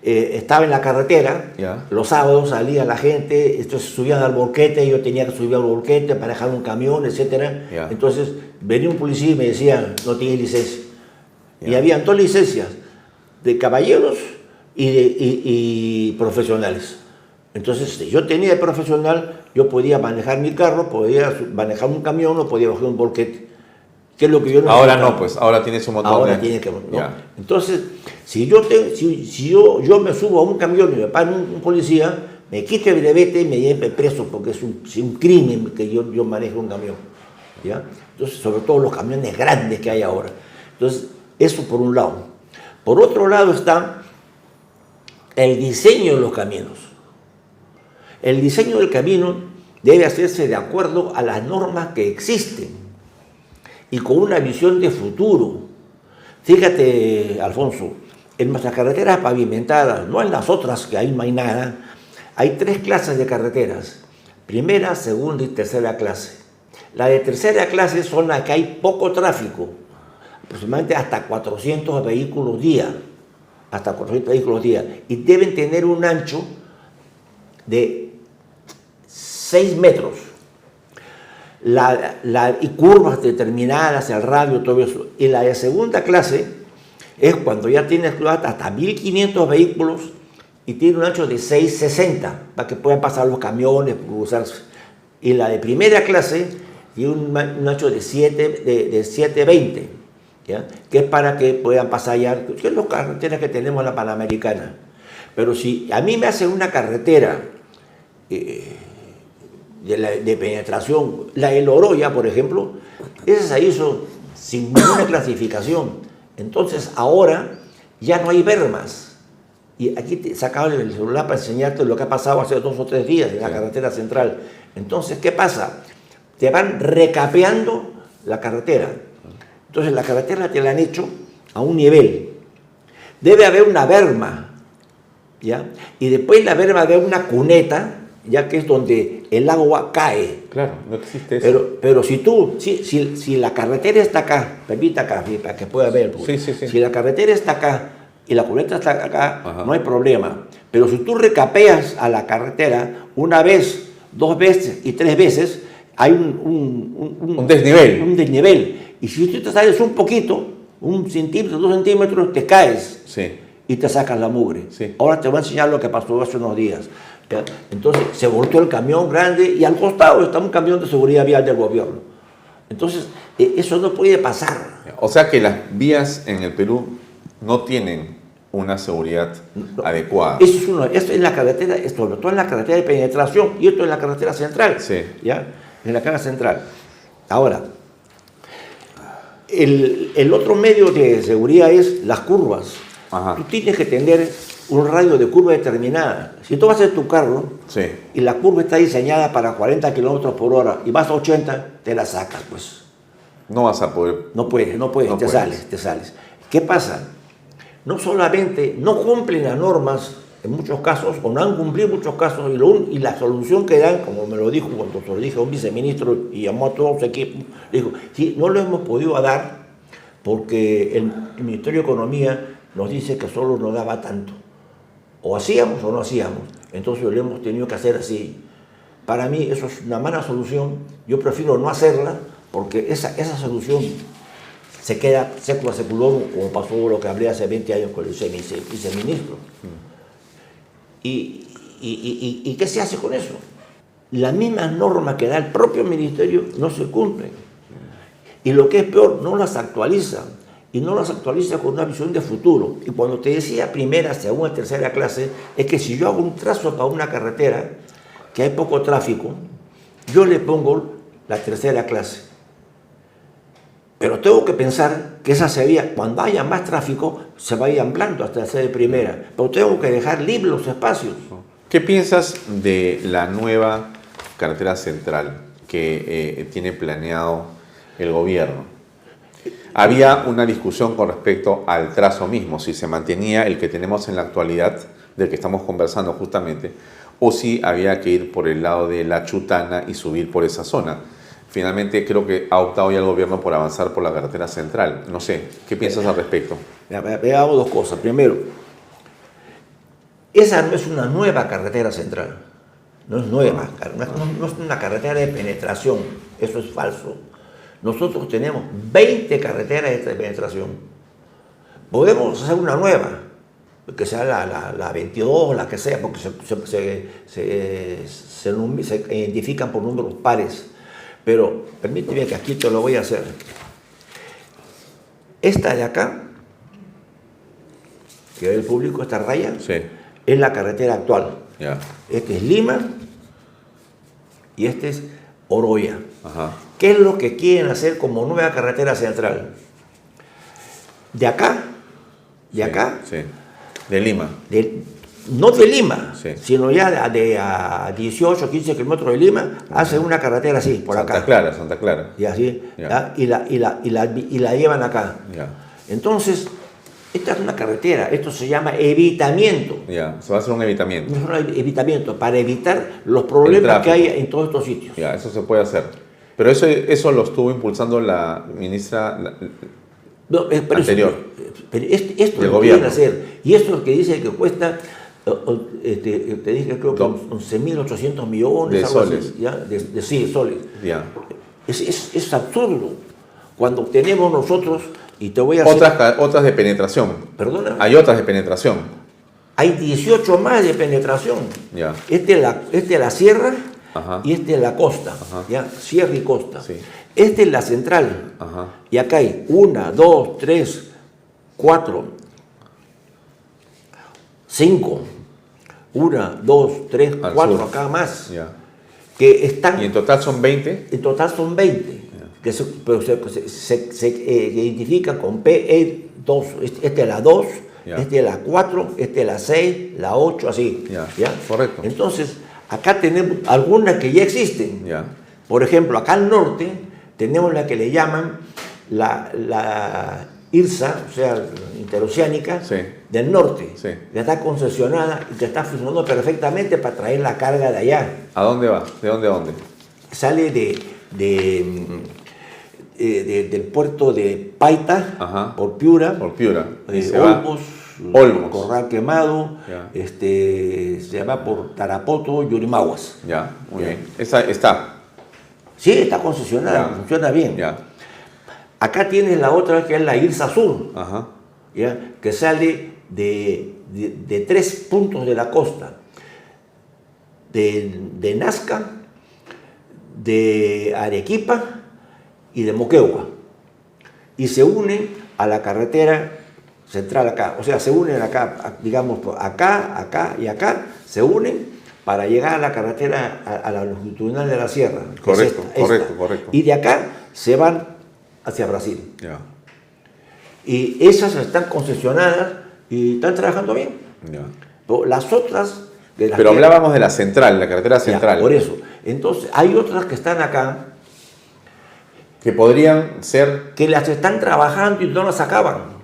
estaba en la carretera, Ya. los sábados salía la gente, entonces subían al volquete, yo tenía que subir al volquete, manejar un camión, etc. Ya. Entonces venía un policía y me decía, no tienes licencia. Ya. Y habían dos licencias, de caballeros y profesionales. Entonces, si yo tenía de profesional, yo podía manejar mi carro, podía manejar un camión o podía bajar un volquete. Que es lo que yo no Ahora necesitaba. no, pues, ahora tienes un montón Ahora de... tiene que... ¿no? Ya. Entonces, si yo me subo a un camión y me para un policía, me quita el brevete y me lleva preso porque es un crimen que yo maneje un camión. ¿Ya? Entonces, sobre todo los camiones grandes que hay ahora. Entonces, eso por un lado. Por otro lado está el diseño de los caminos. El diseño del camino debe hacerse de acuerdo a las normas que existen y con una visión de futuro. Fíjate, Alfonso, en nuestras carreteras pavimentadas, no en las otras que ahí no hay nada, hay 3 clases de carreteras: primera, segunda y tercera clase. La de tercera clase son las que hay poco tráfico, aproximadamente hasta 400 vehículos día, y deben tener un ancho de 6 metros. Y curvas determinadas, el radio, todo eso. Y la de segunda clase es cuando ya tienes hasta 1500 vehículos y tiene un ancho de 660 para que puedan pasar los camiones, cruzarse. Y la de primera clase tiene un ancho de 720, ¿ya? Que es para que puedan pasar ya, que es las carreteras que tenemos en la Panamericana. Pero si a mí me hacen una carretera de penetración, la del Oroya, por ejemplo, esa se hizo sin ninguna clasificación. Entonces ahora ya no hay bermas. Y aquí te sacaba el celular para enseñarte lo que ha pasado hace 2 o 3 días en la carretera central. Entonces, ¿qué pasa? Te van recapeando la carretera. Entonces la carretera te la han hecho a un nivel. Debe haber una berma, ¿ya? Y después la berma debe haber una cuneta, ya que es donde el agua cae. Claro, no existe eso. Pero si la carretera está acá, permita acá, para que pueda ver, Sí. si la carretera está acá y la cuneta está acá, Ajá. no hay problema. Pero si tú recapeas a la carretera una vez, 2 veces y 3 veces, hay un desnivel. Un desnivel. Y si tú te sales un poquito, 1 centímetro, 2 centímetros, te caes. Sí. Y te sacas la mugre. Sí. Ahora te voy a enseñar lo que pasó hace unos días. ¿Ya? Entonces se volteó el camión grande y al costado está un camión de seguridad vial del gobierno. Entonces eso no puede pasar. O sea que las vías en el Perú no tienen una seguridad No, adecuada. Esto es la carretera, sobre todo en la carretera de penetración, y esto es la carretera central. Sí. ¿Ya? En la carretera central. Ahora, el otro medio de seguridad es las curvas. Ajá. Tú tienes que tener un radio de curva determinada. Si tú vas en tu carro Sí. y la curva está diseñada para 40 kilómetros por hora y vas a 80, te la sacas, pues. No vas a poder. No puedes, No te puedes. sales. ¿Qué pasa? No solamente no cumplen las normas en muchos casos, o no han cumplido muchos casos, y la solución que dan, como me lo dijo cuando se lo dije a un viceministro y llamó a todo su equipo, dijo, sí, no lo hemos podido dar porque el Ministerio de Economía nos dice que solo nos daba tanto. O hacíamos o no hacíamos. Entonces lo hemos tenido que hacer así. Para mí eso es una mala solución. Yo prefiero no hacerla porque esa solución se queda secular seculorum, como pasó lo que hablé hace 20 años con el viceministro. ¿Y qué se hace con eso? Las mismas normas que da el propio ministerio no se cumplen. Y lo que es peor, no las actualizan. Y no las actualiza con una visión de futuro. Y cuando te decía primera, segunda, tercera clase, es que si yo hago un trazo para una carretera, que hay poco tráfico, yo le pongo la tercera clase. Pero tengo que pensar que esa sería, cuando haya más tráfico, se vaya ampliando hasta ser de primera. Pero tengo que dejar libres los espacios. ¿Qué piensas de la nueva carretera central que tiene planeado el gobierno? Había una discusión con respecto al trazo mismo, si se mantenía el que tenemos en la actualidad, del que estamos conversando justamente, o si había que ir por el lado de la Chutana y subir por esa zona. Finalmente creo que ha optado ya el gobierno por avanzar por la carretera central. No sé, ¿qué piensas al respecto? Veamos dos cosas. Primero, esa no es una nueva carretera central. No es nueva, no es una carretera de penetración. Eso es falso. Nosotros tenemos 20 carreteras de penetración. Podemos hacer una nueva, que sea la 22, la que sea, porque se identifican por números pares. Pero permíteme que aquí te lo voy a hacer. Esta de acá, que ve el público, esta raya, Sí. es la carretera actual. Ya. Este es Lima y este es Oroya. Ajá. ¿Qué es lo que quieren hacer como nueva carretera central? De acá, Sí. De Lima. no de Lima, Sí. sino ya de a 18, 15 kilómetros de Lima, hacen una carretera así, por acá. Santa Clara. Y así, Ya. ¿ya? Y la llevan acá. Ya. Entonces, esta es una carretera, esto se llama evitamiento. Ya. Se va a hacer un evitamiento. Es un evitamiento, para evitar los problemas que hay en todos estos sitios. Ya, eso se puede hacer. Pero eso lo estuvo impulsando la ministra No, pero anterior. Pero esto Del lo gobierno. quieren hacer. Y esto es lo que dice que cuesta, te dije, creo que 11.800 millones. De algo soles. así, ¿ya? Sí, soles. Ya. Es absurdo. Cuando tenemos nosotros, y te voy a hacer... Otras de penetración. Perdona. Hay otras de penetración. Hay 18 más de penetración. Ya. Este es la sierra. Ajá. Y este es la costa, Ajá. ¿ya? Sierra y costa. Sí. Este es la central. Ajá. Y acá hay 1, 2, 3, 4, 5. 1, 2, 3, Al 4, sur. acá más. Ya. Que están, Y en total son 20. en total son 20. Que pero se identifican con PE2. Este es la 2, Ya. este es la 4, este es la 6, la 8, así. Ya. Correcto. Entonces, acá tenemos algunas que ya existen. Ya. Por ejemplo, acá al norte tenemos la que le llaman la IRSA, o sea, interoceánica, Sí. del norte. Sí. Ya está concesionada y que está funcionando perfectamente para traer la carga de allá. ¿A dónde va? ¿De dónde a dónde? Sale del puerto de Paita, Ajá. por Piura, Por Piura. Y se va. Olmos, Corral Quemado, Ya. se va por Tarapoto y Yurimaguas. Ya. Muy Ya. bien. Esa está. Sí, está concesionada, Ya. funciona bien. Ya. Acá tienes la otra que es la IRSA Sur, Ajá. ¿ya? Que sale de 3 puntos de la costa, de Nazca, de Arequipa y de Moquegua. Y se une a la carretera central acá. O sea, se unen acá, digamos, acá, acá y acá, se unen para llegar a la carretera, a la longitudinal de la sierra. Correcto, correcto. Y de acá se van hacia Brasil. Ya. Y esas están concesionadas y están trabajando bien. Ya. Pero las otras... Pero hablábamos de la central, la carretera central. Ya, por eso. Entonces, hay otras que están acá, que podrían ser... que las están trabajando y no las acaban.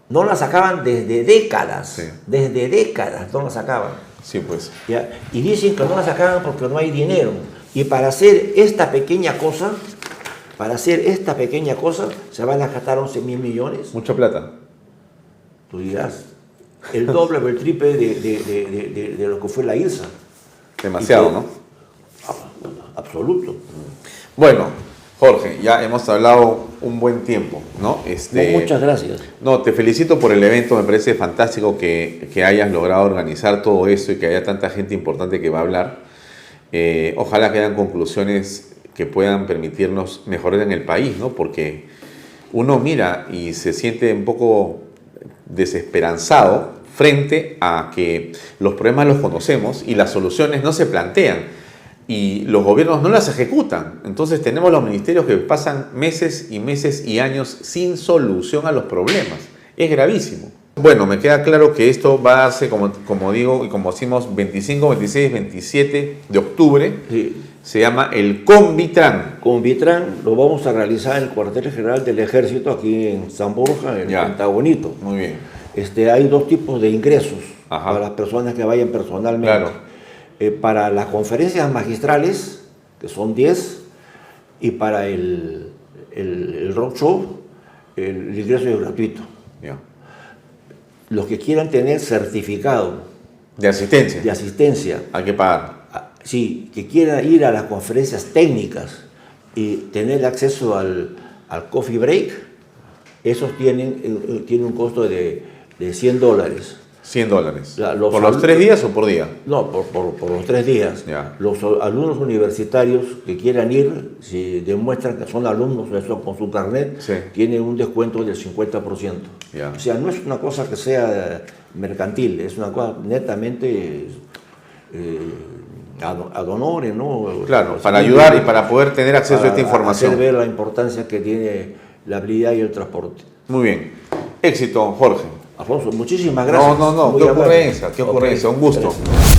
No las acaban desde décadas. Sí. Desde décadas no las acaban. Sí, pues. ¿Ya? Y dicen que no las acaban porque no hay dinero. Y para hacer esta pequeña cosa, se van a gastar 11.000 millones. Mucha plata. Tú dirás, el doble o el triple de lo que fue la IRSA. Demasiado, ¿no? Absoluto. Bueno, Jorge, ya hemos hablado un buen tiempo, ¿no? Muchas gracias. No, te felicito por el evento, me parece fantástico que hayas logrado organizar todo eso y que haya tanta gente importante que va a hablar. Ojalá que hayan conclusiones que puedan permitirnos mejorar en el país, ¿no? Porque uno mira y se siente un poco desesperanzado frente a que los problemas los conocemos y las soluciones no se plantean y los gobiernos no las ejecutan. Entonces tenemos los ministerios que pasan meses y años sin solución a los problemas. Es gravísimo. Bueno, me queda claro que esto va a darse, como digo y como decimos, 25, 26, 27 de octubre. Sí. Se llama el Convitran. Convitran lo vamos a realizar en el cuartel general del Ejército, aquí en San Borja, en el Pentagonito. Muy bien. Hay dos tipos de ingresos. Ajá. Para las personas que vayan personalmente. Claro. Para las conferencias magistrales, que son 10, y para el roadshow, el ingreso es gratuito. Ya. Los que quieran tener certificado De asistencia. Hay que pagar. Sí, que quieran ir a las conferencias técnicas y tener acceso al coffee break, esos tienen un costo de $100. $100. ¿Por los 3 días o por día? No, por los 3 días. Ya. Los alumnos universitarios que quieran ir, si demuestran que son alumnos, eso con su carnet, sí, tienen un descuento del 50%. Ya. O sea, no es una cosa que sea mercantil, es una cosa netamente ad honorem, ¿no? Claro, para ayudar y para poder tener acceso a esta información. Hacer ver la importancia que tiene la habilidad y el transporte. Muy bien. Éxito, Jorge. Alfonso, muchísimas gracias. No, qué ocurrencia, un gusto. Gracias.